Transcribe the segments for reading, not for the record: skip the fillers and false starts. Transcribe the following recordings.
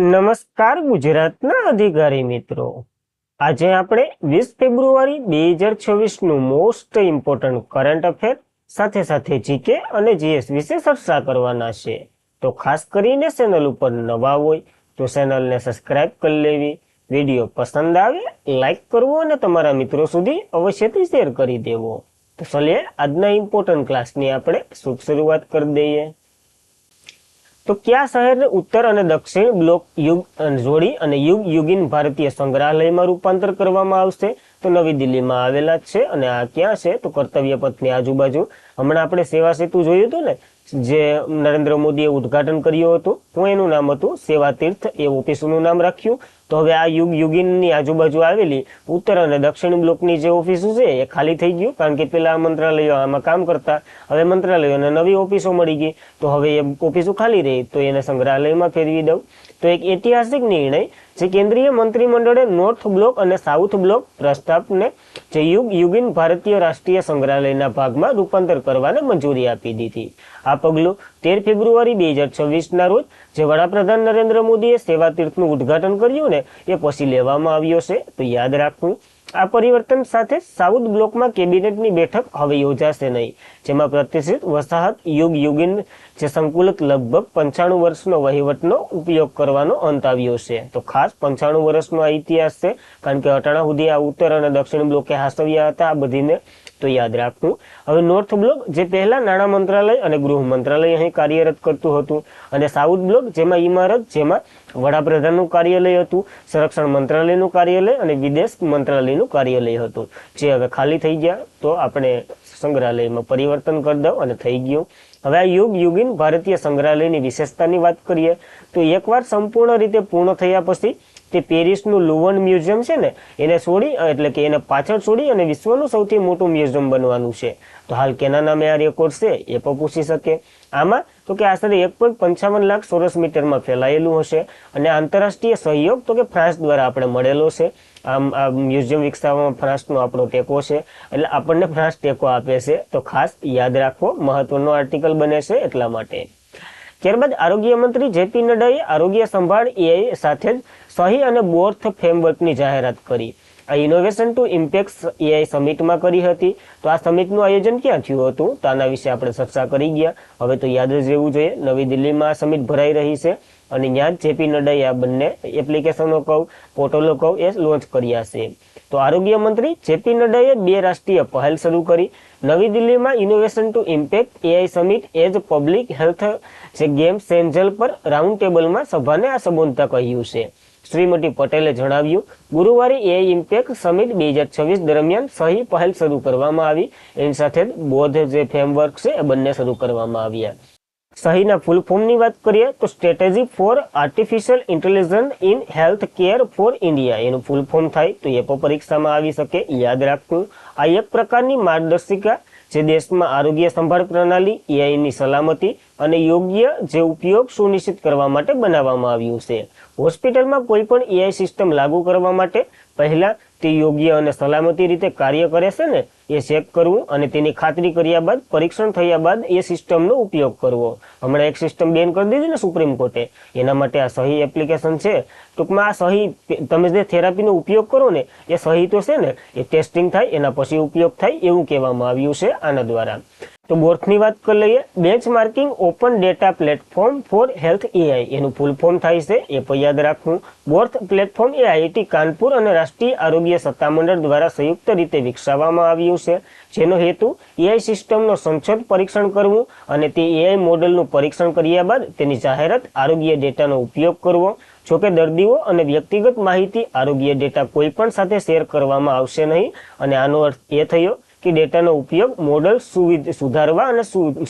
નમસ્કાર ગુજરાતના અધિકારી મિત્રો, આજે આપણે 20 ફેબ્રુઆરી 2026 નું મોસ્ટ ઇમ્પોર્ટન્ટ કરંટ અફેર સાથે સાથે જીકે અને જીએસ વિશે ચર્ચા કરવાના છે। તો ખાસ કરીને ચેનલ ઉપર નવા હોય તો ચેનલને સબસ્ક્રાઇબ કરી લેવી, વિડીયો પસંદ આવે લાઈક કરવો અને તમારા મિત્રો સુધી અવશ્યથી શેર કરી દેવો। તો ચલીએ આજના ઇમ્પોર્ટન્ટ ક્લાસની આપણે શુભ શરૂઆત કરી દઈએ। તો કયા શહેરને ઉત્તર અને દક્ષિણ બ્લોક યુગ જોડી અને યુગ યુગીન ભારતીય સંગ્રહાલયમાં રૂપાંતર કરવામાં આવશે? તો નવી દિલ્હીમાં આવેલા જ છે। અને આ ક્યાં છે? તો કર્તવ્ય પથની આજુબાજુ। હમણાં આપણે સેવા સેતુ જોયું હતું ને, જે નરેન્દ્ર મોદીએ ઉદ્ઘાટન કર્યું હતું, તો એનું નામ હતું સેવા તીર્થ, એ ઓફિસનું નામ રાખ્યું। તો હવે આ યુગ યુગીનની આજુબાજુ આવેલી ઉત્તર અને દક્ષિણ બ્લોકની જે ઓફિસો છે એ ખાલી થઈ ગયું, કારણ કે પેલા મંત્રાલયો આમાં કામ કરતા, હવે મંત્રાલયોને નવી ઓફિસો મળી ગઈ, તો હવે એ ઓફિસો ખાલી રહી તો એને સંગ્રહાલયમાં ફેરવી દઉં। તો એક ઐતિહાસિક નિર્ણય જે કેન્દ્રીય મંત્રીમંડળે નોર્થ બ્લોક અને સાઉથ બ્લોક પ્રસ્તાવને જે યુગ યુગીન ભારતીય રાષ્ટ્રીય સંગ્રહાલયના ભાગમાં રૂપાંતર કરવાને મંજૂરી આપી દીધી। આ પગલું 13 ફેબ્રુઆરી 2026ના રોજ જે વડાપ્રધાન નરેન્દ્ર મોદીએ સેવા તીર્થનું ઉદ્ઘાટન કર્યું ને એ પછી લેવામાં આવ્યો છે। તો યાદ રાખવું, આ પરિવર્તન સાથે સાઉથ બ્લોકમાં કેબિનેટની બેઠક હવે યોજાશે નહીં, જેમાં પ્રતિષ્ઠિત વસાહત યુગ યુગીન જે સંકુલિત લગભગ 95 વર્ષનો વહીવટનો ઉપયોગ કરવાનો અંત આવ્યો છે। તો ખાસ 95 વર્ષનો આ ઇતિહાસ છે, કારણ કે અટાણા સુધી આ ઉત્તર અને દક્ષિણ બ્લોકે હાંસવ્યા હતા આ બધીને, તો યાદ રાખવું। હવે નોર્થ બ્લોક જે પહેલા નાણાં મંત્રાલય અને ગૃહ મંત્રાલય અહીં કાર્યરત કરતું હતું, અને સાઉથ બ્લોક જેમાં ઇમારત, જેમાં વડાપ્રધાનનું કાર્યાલય હતું, સંરક્ષણ મંત્રાલયનું કાર્યાલય અને વિદેશ મંત્રાલયનું કાર્યાલય હતું, જે હવે ખાલી થઈ ગયા, તો આપણે સંગ્રહાલયમાં પરિવર્તન કરી દઉં અને થઈ ગયું। હવે આ યુગ યુગીન ભારતીય સંગ્રહાલયની વિશેષતાની વાત કરીએ તો એકવાર સંપૂર્ણ રીતે પૂર્ણ થયા પછી તે પેરિસનું લુવન મ્યુઝિયમ છે ને એને છોડી, એટલે કે એને પાછળ છોડી અને વિશ્વનું સૌથી મોટું મ્યુઝિયમ બનવાનું છે। તો હાલ કેના નામે આ રેકોર્ડ છે એ પણ પૂછી શકે। આમાં તો કે આશરે 1.55 લાખ ચોરસ મીટરમાં ફેલાયેલું હશે, અને આંતરરાષ્ટ્રીય સહયોગ તો કે ફ્રાન્સ દ્વારા આપણે મળેલો છે। આ મ્યુઝિયમ વિકસાવવામાં ફ્રાન્સનો આપણો ટેકો છે, એટલે આપણને ફ્રાન્સ ટેકો આપે છે, તો ખાસ યાદ રાખવો, મહત્વનો આર્ટિકલ બને છે એટલા માટે। ત્યારબાદ આરોગ્ય મંત્રી જેપી નડ્ડાએ આરોગ્ય સંભાળ એઆઈ સાથે જ સહી અને બોર્થ ફ્રેમવર્કની જાહેરાત કરી। આ ઇનોવેશન ટુ ઇમ્પેક્ટ એઆઈ સમિટમાં કરી હતી। તો આ સમિટનું આયોજન ક્યાં થયું હતું? તો આના વિશે આપણે ચર્ચા કરી ગયા, હવે તો યાદ જ રહેવું જોઈએ। નવી દિલ્હીમાં આ સમિટ ભરાઈ રહી છે, અને ત્યાં જ જેપી નડ્ડાએ આ બંને એપ્લિકેશનો કહું, પોર્ટલો કહું, એ લોન્ચ કર્યા છે। તો આરોગ્ય મંત્રી જેપી નડ્ડાએ 2 રાષ્ટ્રીય પહેલ શરૂ કરી। નવી દિલ્હીમાં innovation to impact AI summit as public health જે ગેમ ચેન્જર પર રાઉન્ડ ટેબલમાં સભાને આ સંબોધતા કહ્યું છે। શ્રીમતી પટેલે જણાવ્યું, ગુરુવારે એઆઈ ઇમ્પેક્ટ સમિટ 2026 દરમિયાન સહી પહેલ શરૂ કરવામાં આવી, એની સાથે જ બોધ જે ફ્રેમવર્ક છે એ બંને શરૂ કરવામાં આવ્યા। સહીના ફૂલ ફોર્મની વાત કરીએ તો strategy for artificial intelligence in health care for India એનું ફૂલ ફોર્મ થાય, તો એ પણ પરીક્ષામાં આવી શકે, યાદ રાખવું। આ એક પ્રકારની માર્ગદર્શિકા જે દેશમાં આરોગ્ય સંભાળ પ્રણાલી, એઆઈની સલામતી અને યોગ્ય જે ઉપયોગ સુનિશ્ચિત કરવા માટે બનાવવામાં આવ્યું છે। હોસ્પિટલમાં કોઈ પણ એઆઈ સિસ્ટમ લાગુ કરવા માટે પહેલા તે યોગ્ય અને સલામતી રીતે કાર્ય કરે છે ને એ ચેક કરવું, અને તેની ખાતરી કર્યા બાદ પરીક્ષણ થયા બાદ એ સિસ્ટમનો ઉપયોગ કરવો। હમણાં એક સિસ્ટમ બેન કરી દીધી ને સુપ્રીમ કોર્ટે, એના માટે આ સહી એપ્લિકેશન છે। ટૂંકમાં આ સહી તમે જે થેરાપીનો ઉપયોગ કરો ને એ સહી તો છે ને એ ટેસ્ટિંગ થાય એના પછી ઉપયોગ થાય એવું કહેવામાં આવ્યું છે આના દ્વારા। તો બોર્થની વાત કરી લઈએ, benchmarking open data platform for health AI એનું ફૂલ ફોર્મ થાય છે, એ પણ યાદ રાખવું। બોર્થ પ્લેટફોર્મ એ આઈઆઈટી કાનપુર અને રાષ્ટ્રીય આરોગ્ય સત્તામંડળ દ્વારા સંયુક્ત રીતે વિકસાવવામાં આવ્યું છે, જેનો હેતુ એઆઈ સિસ્ટમનો સંશોધ પરીક્ષણ કરવું અને તે એઆઈ મોડેલનું પરીક્ષણ કર્યા બાદ તેની જાહેરાત આરોગ્ય ડેટાનો ઉપયોગ કરવો। જોકે દર્દીઓ અને વ્યક્તિગત માહિતી આરોગ્ય ડેટા કોઈ પણ સાથે શેર કરવામાં આવશે નહીં, અને આનો અર્થ એ થયો કે ડેટાનો ઉપયોગ મોડલ સુધારવા અને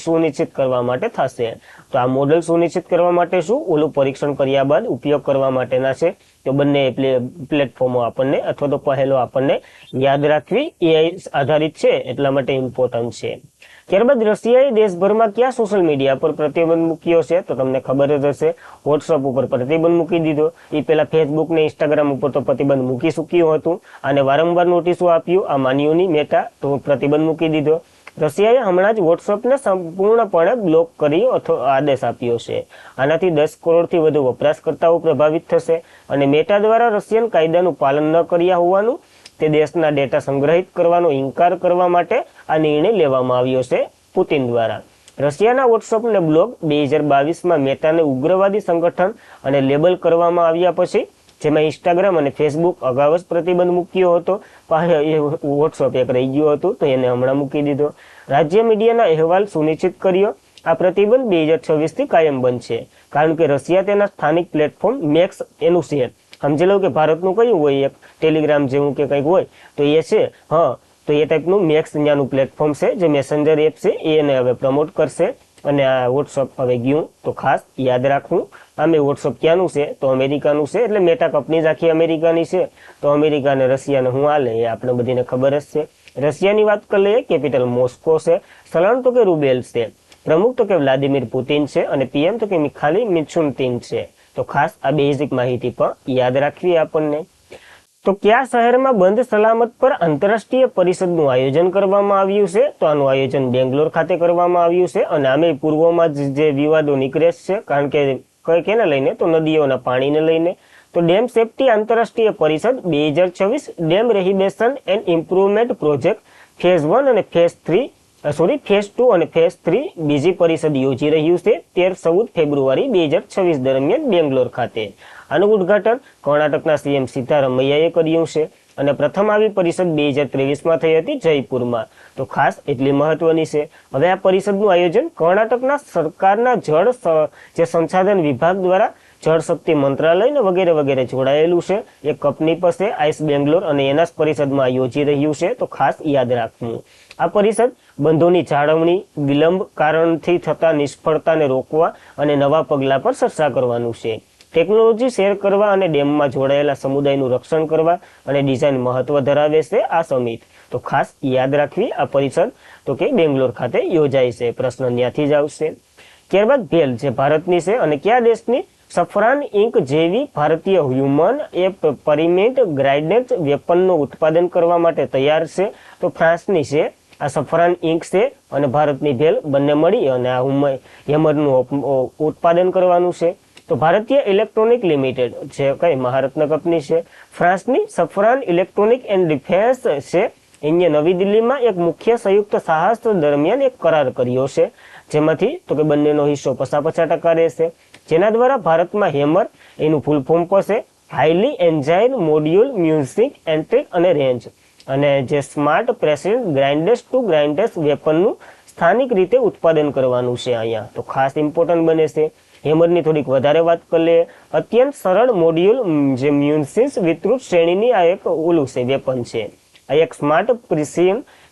સુનિશ્ચિત કરવા માટે થશે। તો આ મોડલ સુનિશ્ચિત કરવા માટે શું, ઓલું પરીક્ષણ કર્યા બાદ ઉપયોગ કરવા માટેના છે। તો બંને પ્લેટફોર્મો આપણને અથવા તો પહેલો આપણને યાદ રાખવી, એઆઈ આધારિત છે એટલા માટે ઇમ્પોર્ટન્ટ છે। ત્યારબાદ રશિયાએ દેશભરમાં કયા સોશિયલ મીડિયા પર પ્રતિબંધ મૂક્યો છે? તો તમને ખબર જ હશે, વોટ્સઅપ ઉપર પ્રતિબંધ મૂકી દીધો। એ પહેલા ફેસબુક ને ઇન્સ્ટાગ્રામ ઉપર તો પ્રતિબંધ મૂકી ચૂક્યું હતું, અને વારંવાર નોટિસો આપ્યું આ માન્યુની મેટા, તો પ્રતિબંધ મૂકી દીધો। રશિયાએ હમણાં જ વોટ્સઅપને સંપૂર્ણપણે બ્લોક કરી આદેશ આપ્યો છે. આનાથી 10 કરોડથી વધુ વપરાશકર્તાઓ પ્રભાવિત થશે અને મેટા દ્વારા રશિયન કાયદાનું પાલન ન કર્યા હોવાનું તે દેશના ડેટા સંગ્રહિત કરવાનો ઇનકાર કરવા માટે આ નિર્ણય લેવામાં આવ્યો છે પુતિન દ્વારા. રશિયાના વોટ્સઅપને બ્લોક 2022માં મેટાને ઉગ્રવાદી સંગઠન અને લેબલ કરવામાં આવ્યા પછી, જેમાં ઇન્સ્ટાગ્રામ અને ફેસબુક અગાઉ જ પ્રતિબંધ મૂક્યો હતો, વોટ્સઅપ એક રહી ગયું હતું તો એને હમણાં મૂકી દીધો. રાજ્ય મીડિયાના અહેવાલ સુનિશ્ચિત કર્યો આ પ્રતિબંધ 2026થી કાયમ બનશે, કારણ કે રશિયા તેના સ્થાનિક પ્લેટફોર્મ મેક્સ એનું છે. સમજી લો કે ભારતનું કયું હોય, એક ટેલિગ્રામ જેવું કે કંઈક હોય તો એ છે. તો એ ટાઈપનું મેક્સ ત્યાંનું પ્લેટફોર્મ છે, જે મેસેન્જર એપ છે એને હવે પ્રમોટ કરશે અને આ વોટ્સઅપ હવે ગયું. તો ખાસ યાદ રાખવું, આમે વોટ્સઅપ ક્યાંનું છે તો અમેરિકાનું છે, એટલે મેટા કંપની જ આખી અમેરિકાની છે. તો અમેરિકા અને રશિયાને હું હાલે એ આપણે બધીને ખબર જ છે. રશિયાની વાત કરી લઈએ, કેપિટલ મોસ્કો છે, ચલણ તો કે રૂબેલ છે, પ્રમુખ તો કે વ્લાદિમીર પુતિન છે અને પીએમ તો કે મિખાઈલ મિશુસ્તિન છે. તો ખાસ આ બેઝિક માહિતી પણ યાદ રાખવી આપણને. તો કયા શહેરમાં બંધ સલામત પર આંતરરાષ્ટ્રીય પરિષદનું આયોજન કરવામાં આવ્યું છે? તો આનું આયોજન બેંગ્લોર ખાતે કરવામાં આવ્યું છે અને આમે પૂર્વમાં જે વિવાદો નીકળે છે, કારણ કે કેને લઈને તો નદીઓના પાણીને લઈને. તો ડેમ સેફટી આંતરરાષ્ટ્રીય પરિષદ 2026 dam rehabilitation and improvement project phase 1 અને ફેઝ 2 અને ફેઝ 3 બીજી પરિષદ યોજી રહ્યું છે 13-14 ફેબ્રુઆરી 2026 દરમિયાન બેંગ્લોર ખાતે. આનું ઉદ્ઘાટન કર્ણાટકના સીએમ સિદ્ધારમૈયાએ કર્યું છે અને પ્રથમ આવી પરિષદ 2023માં થઈ હતી જયપુરમાં. તો ખાસ એટલી મહત્વની છે. હવે આ પરિષદનું આયોજન કર્ણાટકના સરકારના જે સંસાધન વિભાગ દ્વારા જળ શક્તિ મંત્રાલય વગેરે વગેરે જોડાયેલું છે. એક કંપની પાસે આઈસ બેંગ્લોર અને એના જ પરિષદમાં યોજી રહ્યું છે. તો ખાસ યાદ રાખવું. આ પરિષદ બંધોની જાળવણી, વિલંબ કારણથી થતા નિષ્ફળતાને રોકવા અને નવા પગલાં પર ચર્ચા કરવાનું છે. ટેકનોલોજી શેર કરવા અને ડેમમાં જોડાયેલા સમુદાયનું રક્ષણ કરવા અને ડિઝાઇન મહત્વ ધરાવે છે આ સમિટ. તો ખાસ યાદ રાખવી, આ પરિષદ તો કે બેંગ્લોર ખાતે યોજાય છે. પ્રશ્ન ત્યાંથી જ આવશે. ત્યારબાદ ભેલ જે ભારતની છે અને કયા દેશની? સફરાન ઇન્ક જેવી ભારતીય હ્યુમન એપરિમેન્ટ ગ્રાઇડેડ વેપનનું ઉત્પાદન કરવા માટે તૈયાર છે. તો ફ્રાન્સની છે આ સફરાન ઇન્ક છે અને ભારતની ભેલ બંને મળી અને આ હેમરનું ઉત્પાદન કરવાનું છે. તો ભારતીય ઇલેક્ટ્રોનિક લિમિટેડ જે કઈ મહારત્ન કંપની છે, ફ્રાન્સની સફરાન ઇલેક્ટ્રોનિક એન્ડ ડિફેન્સ છે, એને નવી દિલ્હીમાં એક મુખ્ય સંયુક્ત સાહસ દરમિયાન એક કરાર કર્યો છે, જેમાંથી તો કે બંનેનો હિસ્સો 50% રહેશે, જેના દ્વારા ભારતમાં હેમર એનું ફૂલ ફોર્મ છે હાઈલી એન્જાઇન મોડ્યુલ મ્યુઝિક એન્ટ્રિક અને રેન્જ, અને જે smart president grinders two grinders વેપનનું સ્થાનિક રીતે ઉત્પાદન કરવાનું છે અહીંયા. તો ખાસ ઇમ્પોર્ટન્ટ બને છે. હેમરની થોડીક વધારે વાત કરી લઈએ. અત્યંત સરળ મોડ્યુલ જે મ્યુન્સિસ વિસ્તૃત શ્રેણીની આ એક ઓલું છે વેપન છે. આ એક સ્માર્ટ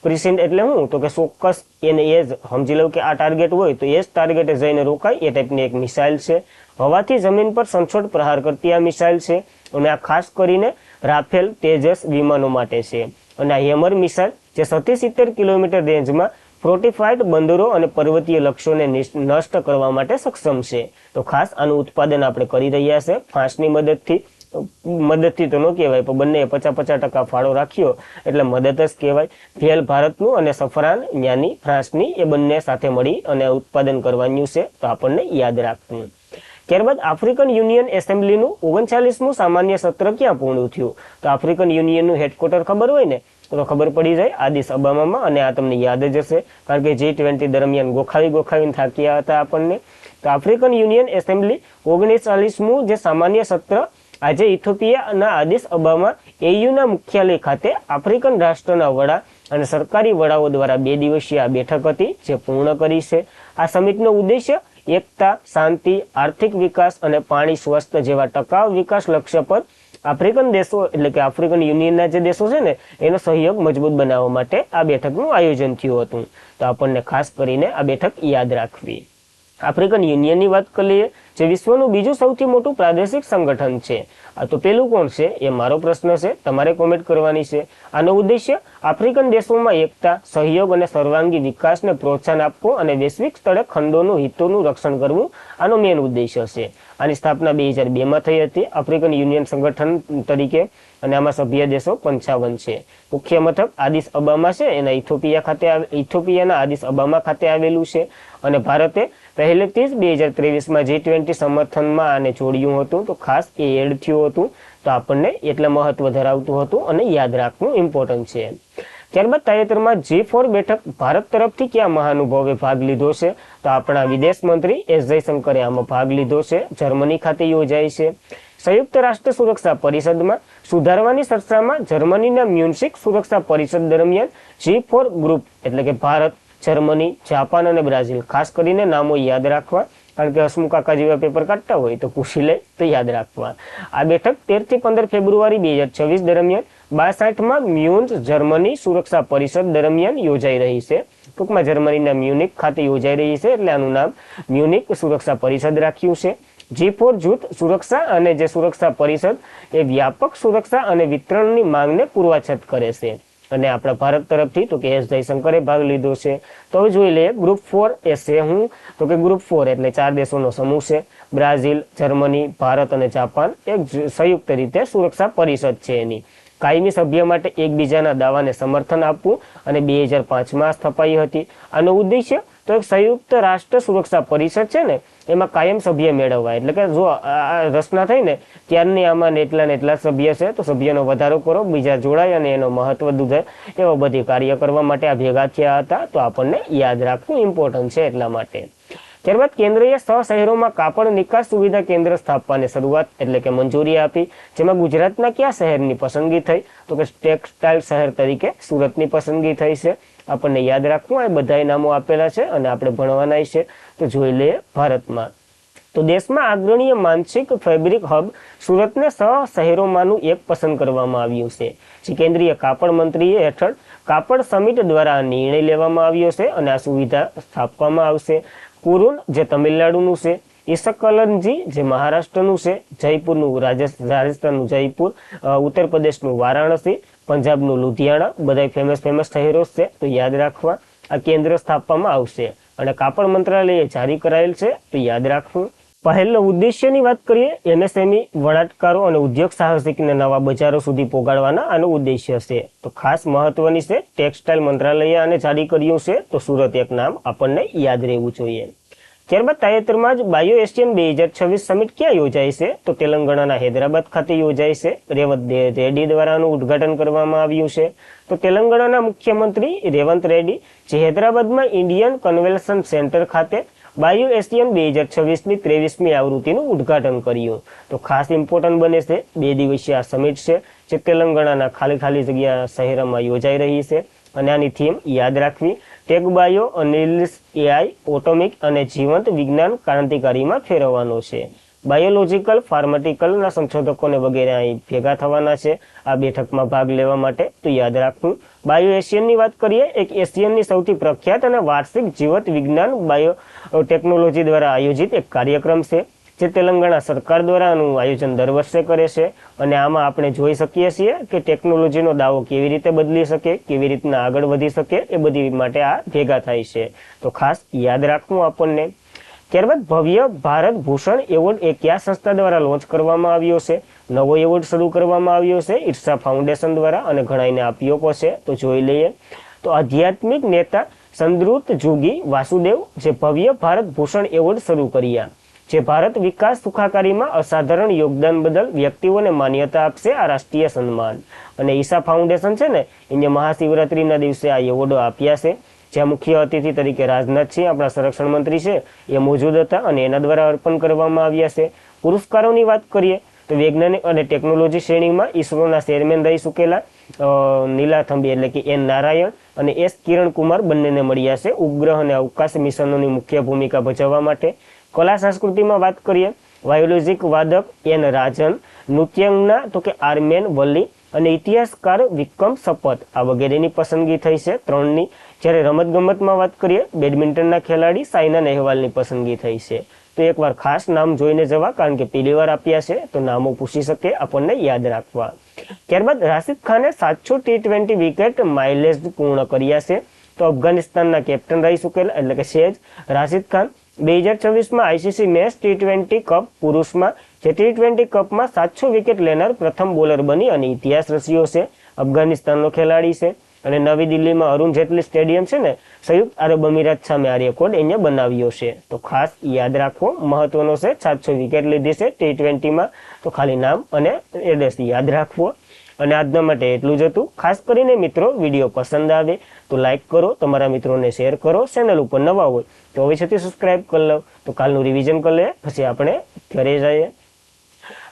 પ્રિસિન્ટ એટલે શું? તો કે ચોક્કસ એને એ જ સમજી લો કે આ ટાર્ગેટ હોય તો એ જ ટાર્ગેટે જઈને રોકાય એ ટાઈપની એક મિસાઇલ છે. હવાથી જમીન પર સચોટ પ્રહાર કરતી આ મિસાઇલ છે અને આ ખાસ કરીને રાફેલ તેજસ વિમાનો માટે છે. અને આ હેમર મિસાઇલ જે 70 કિલોમીટર રેન્જમાં ફોર્ટિફાઈડ બંદરો અને પર્વતીય લક્ષ્યોને નષ્ટ કરવા માટે સક્ષમ છે. તો ખાસ આનું ઉત્પાદન આપણે કરી રહ્યા છે ફ્રાન્સની મદદથી તો ન કહેવાય, પણ બંને 50% ફાળો રાખ્યો એટલે મદદ જ કહેવાય. ભેલ ભારતનું અને સફરાન ન્યાની ફ્રાન્સની એ બંને સાથે મળી અને ઉત્પાદન કરવાનું છે. તો આપણને યાદ રાખવું. ત્યારબાદ આફ્રિકન યુનિયન એસેમ્બલીનું 39મું સામાન્ય સત્ર ક્યાં પૂર્ણ થયું? તો આફ્રિકન યુનિયનનું હેડક્વાર્ટર ખબર હોય ને તો ખબર પડી જાય આદિસ અબામામાં, અને આ તમને યાદ જ હશે કારણ કે G20 દરમિયાન ગોખાવીને થાક્યા હતા આપણને. તો આફ્રિકન યુનિયન એસેમ્બલી 39મું જે સામાન્ય સત્ર આજે ઇથોપિયાના આદિસ અબામા AUના મુખ્યાલય ખાતે આફ્રિકન રાષ્ટ્રના વડા અને સરકારી વડાઓ દ્વારા 2 દિવસીય આ બેઠક હતી જે પૂર્ણ કરી છે. આ સમિટનો ઉદ્દેશ્ય એકતા, શાંતિ, આર્થિક વિકાસ અને પાણી સ્વસ્થ જેવા ટકાઉ વિકાસ લક્ષ્ય પર આફ્રિકન દેશો એટલે કે આફ્રિકન યુનિયનના જે દેશો છે ને એનો સહયોગ મજબૂત બનાવવા માટે આ બેઠકનું આયોજન થયું હતું. તો આપણને ખાસ કરીને આ બેઠક યાદ રાખવી. આફ્રિકન યુનિયનની વાત કરીએ જે વિશ્વનું બીજું સૌથી મોટું પ્રાદેશિક સંગઠન છે. આ તો પેલું કોણ છે એ મારો પ્રશ્ન છે, તમારે કોમેન્ટ કરવાની છે. આનો ઉદ્દેશ્ય આફ્રિકન દેશોમાં એકતા, સહયોગ અને સર્વાંગી વિકાસને પ્રોત્સાહન આપવું અને વૈશ્વિક સ્તરે ખંડોનું હિતોનું રક્ષણ કરવું આનો મેઇન ઉદ્દેશ્ય છે. આની સ્થાપના 2002માં થઈ હતી આફ્રિકન યુનિયન સંગઠન તરીકે, અને આમાં સભ્ય દેશો 55 છે. મુખ્ય મથક આદિસ અબામા છે, એના ઇથોપિયાના આદિસ અબામા ખાતે આવેલું છે. અને ભારતે પહેલેથી જ 2023માં G20 સમર્થનમાં આને જોડ્યું હતું, તો ખાસ એ એડ થયું હતું, તો આપણને એટલે મહત્વ ધરાવતું હતું અને યાદ રાખવું ઇમ્પોર્ટન્ટ છે. ત્યારબાદ તાજેતરમાં G4 બેઠક ભારત તરફથી કયા મહાનુભાવે ભાગ લીધો છે, તો આપણા વિદેશ મંત્રી એસ જયશંકરે આમાં ભાગ લીધો છે. જર્મની ખાતે યોજાય છે. સંયુક્ત રાષ્ટ્ર સુરક્ષા પરિષદમાં સુધારવાની ચર્ચામાં જર્મનીના મ્યુનિક સુરક્ષા પરિષદ દરમિયાન G4 ગ્રુપ એટલે કે ભારત, જર્મની, જાપાન અને બ્રાઝિલ, ખાસ કરીને નામો યાદ રાખવા, કારણ કે હસમુખ કાકા જેવા પેપર કાઢતા હોય તો પૂછી લે તો યાદ રાખવા. આ બેઠક 13 થી 15 ફેબ્રુઆરી 2026 દરમિયાન 62માં મ્યુન્સ જર્મની સુરક્ષા પરિષદ દરમિયાન યોજાઈ રહી છે. ટૂંકમાં જર્મનીના મ્યુનિક ખાતે યોજાઈ રહી છે, એટલે આનું નામ મ્યુનિક સુરક્ષા પરિષદ રાખ્યું છે. G4 જૂથ સુરક્ષા અને જે સુરક્ષા પરિષદ એ વ્યાપક સુરક્ષા અને વિતરણની માંગને પૂર્વાચ્છાદ કરે છે. અને આપણા ભારત તરફથી તો કે એસ જયશંકરે ભાગ લીધો છે. તો હવે જોઈ લઈએ ગ્રુપ 4 એ છે હું, તો કે ગ્રુપ 4 એટલે 4 દેશોનો સમૂહ છે. બ્રાઝિલ, જર્મની, ભારત અને જાપાન એક સંયુક્ત રીતે સુરક્ષા પરિષદ છે. એની કાયમી સભ્ય માટે એકબીજાના દાવાને સમર્થન આપવું અને 2005માં સ્થપાઈ હતી. આનો ઉદ્દેશ્ય તો એક સંયુક્ત રાષ્ટ્ર સુરક્ષા પરિષદ છે ને, એમાં કાયમ સભ્ય મેળવવા, એટલે કે જો આ રચના થઈ ને ત્યારની આમાં એટલા સભ્ય છે, તો સભ્યનો વધારો કરો, બીજા જોડાય અને એનો મહત્વ દૂધે, એવા બધી કાર્ય કરવા માટે આ ભેગા થયા હતા. તો આપણને યાદ રાખવું ઇમ્પોર્ટન્ટ છે એટલા માટે. ત્યારબાદ કેન્દ્રએ 6 શહેરોમાં કાપડ નિકાસ સુવિધા કેન્દ્ર સ્થાપવાની શરૂઆત એટલે કે મંજૂરી આપી, જેમાં ગુજરાતના કયા શહેરની પસંદગી થઈ, તો કે ટેક્સટાઇલ શહેર તરીકે સુરતની પસંદગી થઈ છે. આપણને યાદ રાખવું, આ બધા નામો આપેલા છે અને આપણે ભણવાના છે. તો જોઈ લઈએ ભારતમાં તો દેશમાં અગ્રણીય માનસિક ફેબ્રિક હબ સુરતને 6 શહેરોમાંનું એક પસંદ કરવામાં આવ્યું છે. જે કેન્દ્રીય કાપડ મંત્રી હેઠળ કાપડ સમિટ દ્વારા નિર્ણય લેવામાં આવ્યો છે અને આ સુવિધા સ્થાપવામાં આવશે. કુરુન જે તમિલનાડુનું છે, ઈસકલનજી જે મહારાષ્ટ્રનું છે, જયપુરનું રાજસ્થાનનું જયપુર, ઉત્તર પ્રદેશનું વારાણસી, પંજાબનું લુધિયાણા, બધા ફેમસ શહેરો છે. તો યાદ રાખવા આ કેન્દ્ર સ્થાપવામાં આવશે અને કાપડ મંત્રાલયે જારી કરાયેલ છે. તો યાદ રાખવું. પહેલો ઉદ્દેશ્યની વાત કરીએ, MSME વણાટકારો અને ઉદ્યોગ સાહસિકને નવા બજારો સુધી પહોંચાડવાના આનો ઉદ્દેશ્ય છે. તો ખાસ મહત્વની છે, ટેક્સટાઇલ મંત્રાલયે આને જારી કર્યું છે. તો સુરત એક નામ આપણને યાદ રહેવું જોઈએ. ત્યારબાદ તાજેતરમાં જ બાયો એશિયન 2026 સમિટ ક્યાં યોજાય છે, તો તેલંગાણાના હૈદરાબાદ ખાતે યોજાય છે. રેવંત રેડ્ડી દ્વારા આનું ઉદ્ઘાટન કરવામાં આવ્યું છે. તો તેલંગાણાના મુખ્યમંત્રી રેવંત રેડ્ડી જે હૈદરાબાદમાં ઇન્ડિયન કન્વેન્શન સેન્ટર ખાતે બાયો એશિયન 2026ની 23મી આવૃત્તિનું ઉદ્ઘાટન કર્યું. તો ખાસ ઇમ્પોર્ટન્ટ બને છે. 2 દિવસીય આ સમિટ છે, જે તેલંગાણાના ખાલી જગ્યા શહેરોમાં યોજાઈ રહી છે. અને આની થીમ યાદ રાખવી, ટેક બાયો અનિલિસ AI ઓટોમિક અને જીવંત વિજ્ઞાન ક્રાંતિકારીમાં ફેરવવાનો છે. બાયોલોજીકલ ફાર્માટિકલના સંશોધકોને વગેરે અહીં ભેગા થવાના છે આ બેઠકમાં ભાગ લેવા માટે. તો યાદ રાખવું. બાયો એશિયનની વાત કરીએ, એક એશિયનની સૌથી પ્રખ્યાત અને વાર્ષિક જીવંત વિજ્ઞાન બાયો ટેકનોલોજી દ્વારા આયોજિત એક કાર્યક્રમ છે, જે તેલંગાણા સરકાર દ્વારા આનું આયોજન દર વર્ષે કરે છે. અને આમાં આપણે જોઈ શકીએ છીએ કે ટેકનોલોજીનો દાવો કેવી રીતે બદલી શકે, કેવી રીતના આગળ વધી શકે, એ બધી માટે આ ભેગા થાય છે. તો ખાસ યાદ રાખવું આપણને. ત્યારબાદ ભવ્ય ભારત ભૂષણ એવોર્ડ એ કયા સંસ્થા દ્વારા લોન્ચ કરવામાં આવ્યો છે? નવો એવોર્ડ શરૂ કરવામાં આવ્યો છે ઈર્ષા ફાઉન્ડેશન દ્વારા અને ઘણાઈને આપ્યો પણ છે. તો જોઈ લઈએ. તો આધ્યાત્મિક નેતા સંદ્રુત જોગી વાસુદેવ જે ભવ્ય ભારત ભૂષણ એવોર્ડ શરૂ કર્યા, જે ભારત વિકાસ સુખાકારીમાં અસાધારણ યોગદાન બદલ વ્યક્તિઓને માન્યતા આપશે આ રાષ્ટ્રીય સન્માન. અને ઈશા ફાઉન્ડેશન છે ને, એને મહાશિવરાત્રીના દિવસે આ એવોર્ડો આપ્યા છે. જ્યાં મુખ્ય અતિથિ તરીકે રાજનાથસિંહ આપણા સંરક્ષણ મંત્રી છે એ મોજૂદ હતા અને એના દ્વારા અર્પણ કરવામાં આવ્યા છે. પુરસ્કારોની વાત કરીએ તો વૈજ્ઞાનિક અને ટેકનોલોજી શ્રેણીમાં ઈસરોના ચેરમેન રહી ચૂકેલા નીલાથંબી એટલે કે N નારાયણ અને S કિરણ કુમાર બંનેને મળ્યા છે ઉપગ્રહ અને અવકાશ મિશનોની મુખ્ય ભૂમિકા ભજવવા માટે. કલા સંસ્કૃતિમાં વાત કરીએ, વાયોલોજિક વાદક N રાજન, નૃત્યાંગના તો કે આરમેન વલ્લી અને ઇતિહાસકાર વિક્રમ સપત આ વગેરેની પસંદગી થઈ છે 3ની. જ્યારે રમતગમતમાં વાત કરીએ, બેડમિન્ટનના ખેલાડી સાયના નેહવાલની પસંદગી થઈ છે. તો એકવાર ખાસ નામ જોઈને જવા, કારણ કે પહેલી વાર આપ્યા છે તો નામો પૂછી શકે, આપણને યાદ રાખવા. ત્યારબાદ રાશિદ ખાને 700 T20 વિકેટ માઇલેજ પૂર્ણ કર્યા છે. તો અફઘાનિસ્તાનના કેપ્ટન રહી ચૂકેલા એટલે કે છે જ રાશિદ ખાન 2024માં આઈસીસી મેચ T20 કપ પુરુષમાં જે T20 કપમાં 700 વિકેટ લેનાર પ્રથમ બોલર બની અને ઇતિહાસ રચ્યો છે. અફઘાનિસ્તાનનો ખેલાડી છે અને નવી દિલ્હીમાં અરુણ જેટલી સ્ટેડિયમ છે ને, સંયુક્ત આરબ અમીરાત સામે આ રેકોર્ડ એને બનાવ્યો છે. તો ખાસ યાદ રાખવો, મહત્વનો છે. 700 વિકેટ લીધી છે T20માં, તો ખાલી નામ અને એડ્રેસ યાદ રાખવો. અને આજના માટે એટલું જ હતું. ખાસ કરીને મિત્રો વિડીયો પસંદ આવે તો લાઈક કરો, તમારા મિત્રોને શેર કરો, ચેનલ ઉપર નવા હોય તો અવશ્યથી સબસ્ક્રાઇબ કરી લો. તો કાલનું રિવિઝન કરી લે, પછી આપણે ઘરે જઈએ.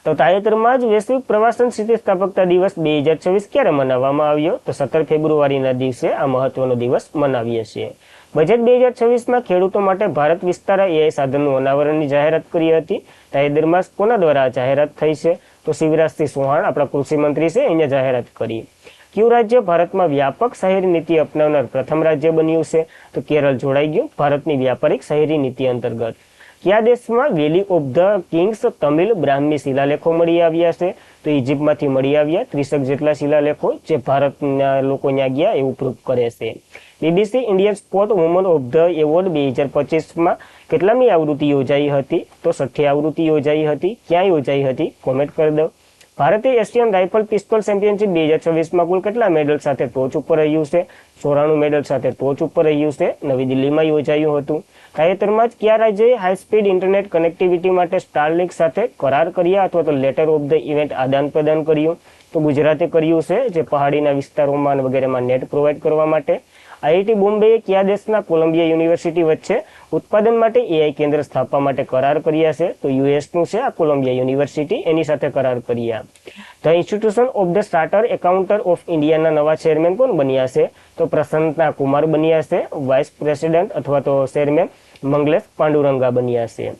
તો તાજેતરમાં જ વૈશ્વિક પ્રવાસન સ્થિતિસ્થાપકતા દિવસ 2024 ક્યારે મનાવવામાં આવ્યો? તો 17 ફેબ્રુઆરીના દિવસે આ મહત્વનો દિવસ મનાવીએ છીએ. બજેટ 2024માં ખેડૂતો માટે ભારત વિસ્તાર AI સાધનનું અનાવરણની જાહેરાત કરી હતી. તાજેતરમાં કોના દ્વારા જાહેરાત થઈ છે? તો શિવરાજસિંહ ચૌહાણ આપણા કૃષિ મંત્રી છે, એને જાહેરાત કરી. કયું રાજ્ય ભારતમાં વ્યાપક શહેરી નીતિ અપનાવનાર પ્રથમ રાજ્ય બન્યું છે? તો કેરળ જોડાઈ ગયું ભારતની વ્યાપારિક શહેરી નીતિ અંતર્ગત. કયા દેશમાં valley of the kings Tamil Brahmi શિલાલેખો મળી આવ્યા છે? તો ઇજિપ્તમાંથી મળી આવ્યા 30 જેટલા શિલાલેખો, જે ભારતના લોકો ત્યાં ગયા એવું પ્રૂફ કરે છે. BBC Indian sport woman of the award 2025માં કેટલામી આવૃત્તિ યોજાઈ હતી? તો 6ઠ્ઠી આવૃત્તિ યોજાઈ હતી. ક્યાં યોજાઈ હતી? કોમેન્ટ કરી દો. ભારતે એશિયન રાઇફલ પિસ્તોલ ચેમ્પિયનશિપ 2026માં કુલ કેટલા મેડલ સાથે ટોચ ઉપર રહ્યું છે? 94 મેડલ સાથે ટોચ ઉપર રહ્યું છે. નવી દિલ્હીમાં યોજાયું હતું. તાજેતરમાં જ કયા રાજ્યએ હાઈ સ્પીડ ઇન્ટરનેટ કનેક્ટિવિટી માટે સ્ટારલિંક સાથે કરાર કર્યા અથવા તો લેટર ઓફ ધ ઇવેન્ટ આદાન પ્રદાન કર્યું? તો ગુજરાતે કર્યું છે, જે પહાડીના વિસ્તારોમાં વગેરેમાં નેટ પ્રોવાઈડ કરવા માટે. IIT બોમ્બેએ કયા દેશના કોલંબિયા યુનિવર્સિટી વચ્ચે ઉત્પાદન માટે AI કેન્દ્ર સ્થાપવા માટે કરાર કર્યા છે? તો યુએસનું છે આ કોલંબિયા યુનિવર્સિટી, એની સાથે કરાર કર્યા. The institution of the chartered એકાઉન્ટર of ઇન્ડિયાના નવા ચેરમેન કોણ બન્યા છે? તો પ્રસન્ના કુમાર બન્યા છે. વાઇસ પ્રેસિડેન્ટ અથવા તો ચેરમેન મંગલેશ પાંડુરંગા બન્યા છે.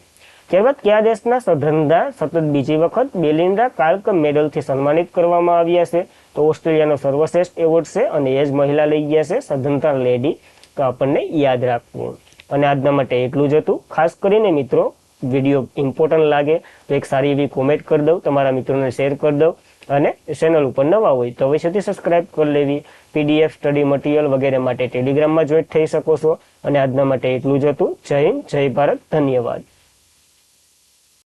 ત્યારબાદ કયા દેશના સધંધા સતત બીજી વખત બેલિન્ડા કાર્ક મેડલથી સન્માનિત કરવામાં આવ્યા છે? તો ઓસ્ટ્રેલિયાનો સર્વશ્રેષ્ઠ એવોર્ડ છે અને એ જ મહિલા લઈ ગયા છે, સધંધા લેડી. તો આપણને યાદ રાખવું. અને આજના માટે એટલું જ હતું. ખાસ કરીને મિત્રો વિડીયો ઇમ્પોર્ટન્ટ લાગે તો એક સારી એવી કોમેન્ટ કરી દઉં, તમારા મિત્રોને શેર કરી દઉં અને ચેનલ ઉપર નવા હોય તો અવશ્યથી સબસ્ક્રાઇબ કરી લેવી. PDF સ્ટડી મટીરિયલ વગેરે માટે ટેલિગ્રામમાં જોઈન્ટ થઈ શકો છો. અને આજના માટે એટલું જ હતું. જય હિન્દ, જય ભારત, ધન્યવાદ.